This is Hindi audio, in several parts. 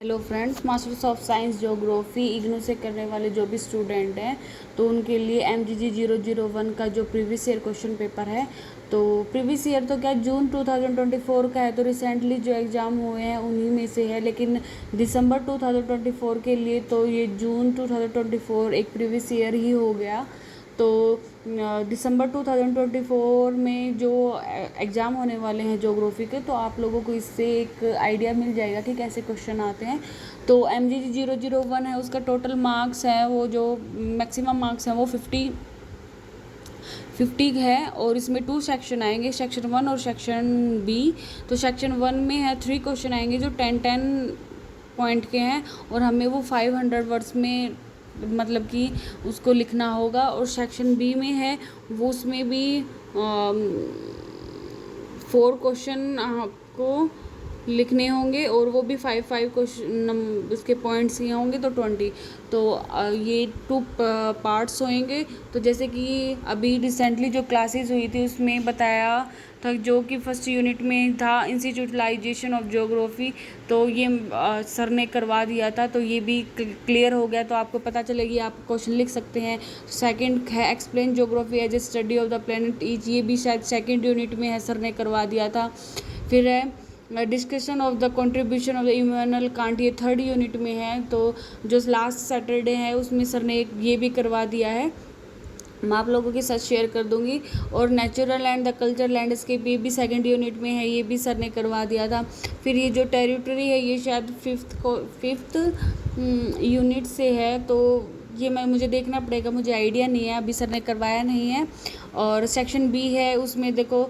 Hello friends, masters of science geography IGNOU से करने वाले जो भी स्टूडेंट हैं तो उनके लिए MGG 001 का जो प्रीवियस ईयर क्वेश्चन पेपर है, तो प्रीवियस ईयर तो क्या जून 2024 का है, तो रिसेंटली जो एग्ज़ाम हुए हैं उन्हीं में से है। लेकिन दिसंबर 2024 के लिए तो ये जून 2024 एक प्रीवियस ईयर ही हो गया। तो दिसंबर 2024 में जो एग्ज़ाम होने वाले हैं ज्योग्राफी के, तो आप लोगों को इससे एक आइडिया मिल जाएगा कि कैसे क्वेश्चन आते हैं। तो MGG 001 है, उसका टोटल मार्क्स है, वो जो मैक्सिमम मार्क्स हैं वो 50 है। और इसमें 2 सेक्शन आएंगे, सेक्शन 1 और सेक्शन बी। तो सेक्शन 1 में है 3 क्वेश्चन आएंगे जो 10 पॉइंट के हैं, और हमें वो 500 वर्ड्स में मतलब कि उसको लिखना होगा। और सेक्शन बी में है वो, उसमें भी 4 क्वेश्चन आपको लिखने होंगे, और वो भी 5 क्वेश्चन उसके पॉइंट्स ही होंगे, तो 20। तो ये 2 पार्ट्स होंगे। तो जैसे कि अभी रिसेंटली जो क्लासेस हुई थी उसमें बताया था, जो कि फर्स्ट यूनिट में था इंस्टीट्यूशनलाइजेशन ऑफ ज्योग्राफी, तो ये सर ने करवा दिया था, तो ये भी क्लियर हो गया। तो आपको पता चलेगी, आप क्वेश्चन लिख सकते हैं। सेकंड है explain geography as a study of the planet each, ये भी शायद सेकंड यूनिट में है, सर ने करवा दिया था। फिर है discussion of the contribution of the Immanuel Kant, ये थर्ड यूनिट में है। तो जो लास्ट सैटरडे है उसमें सर ने ये भी करवा दिया है, मैं आप लोगों के साथ शेयर कर दूंगी। और natural and the culture landscape, ये भी सेकंड यूनिट में है, ये भी सर ने करवा दिया था। फिर ये जो टेरिटरी है ये शायद फिफ्थ यूनिट से है, तो ये मुझे देखना पड़ेगा, मुझे आइडिया नहीं है, अभी सर ने करवाया नहीं है। और सेक्शन बी है, उसमें देखो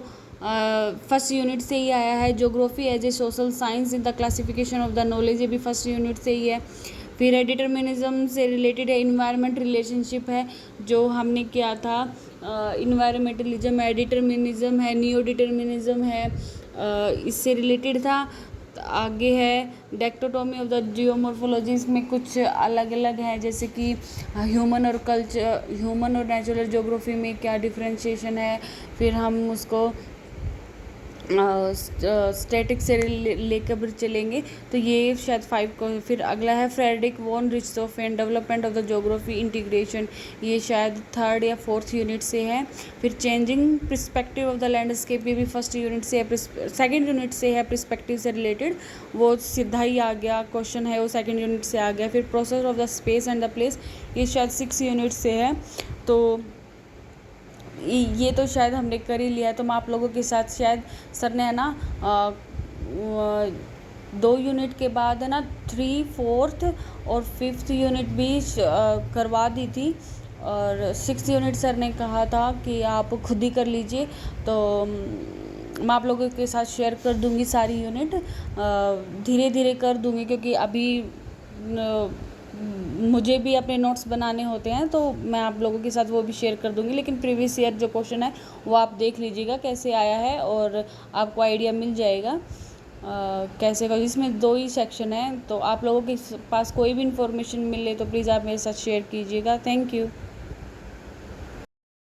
फर्स्ट यूनिट से ही आया है, geography as a social science in the classification of the knowledge, ये भी फर्स्ट यूनिट से ही है। फिर है डिटर्मिनिज्म से रिलेटेड है, इन्वायरमेंट रिलेशनशिप है जो हमने किया था, इन्वायरमेंटलिज्म है, डिटर्मिनिज्म है, नियो डिटर्मिनिज्म है, इससे रिलेटेड था। आगे है डेक्टोटोमी ऑफ द जियोमॉर्फोलॉजी, इसमें कुछ अलग अलग है, जैसे कि ह्यूमन और नेचुरल ज्योग्राफी में क्या डिफरेंशिएशन है। फिर हम उसको स्टैटिक से लेकर चलेंगे, तो ये शायद 5 को। फिर अगला है Frederick von Richthofen and development of the geography integration, ये शायद 3rd या 4th यूनिट से है। फिर changing perspective of the landscape, ये भी फर्स्ट यूनिट से है, सेकंड यूनिट से है, पर्सपेक्टिव से रिलेटेड, वो सीधा ही आ गया क्वेश्चन है, वो सेकंड यूनिट से आ गया। फिर process of the space and the place, ये शायद 6 यूनिट से है, तो ये तो शायद हमने कर ही लिया है। तो मैं आप लोगों के साथ शायद सर ने है ना 2 यूनिट के बाद है ना 3, 4th और 5th यूनिट भी करवा दी थी, और 6th यूनिट सर ने कहा था कि आप खुद ही कर लीजिए। तो मैं आप लोगों के साथ शेयर कर दूंगी सारी यूनिट, धीरे धीरे कर दूंगी, क्योंकि अभी मुझे भी अपने नोट्स बनाने होते हैं, तो मैं आप लोगों के साथ वो भी शेयर कर दूंगी। लेकिन प्रीवियस ईयर जो क्वेश्चन है वो आप देख लीजिएगा कैसे आया है, और आपको आइडिया मिल जाएगा कैसे का। इसमें 2 ही सेक्शन है, तो आप लोगों के पास कोई भी इन्फॉर्मेशन मिले तो प्लीज़ आप मेरे साथ शेयर कीजिएगा। Thank you.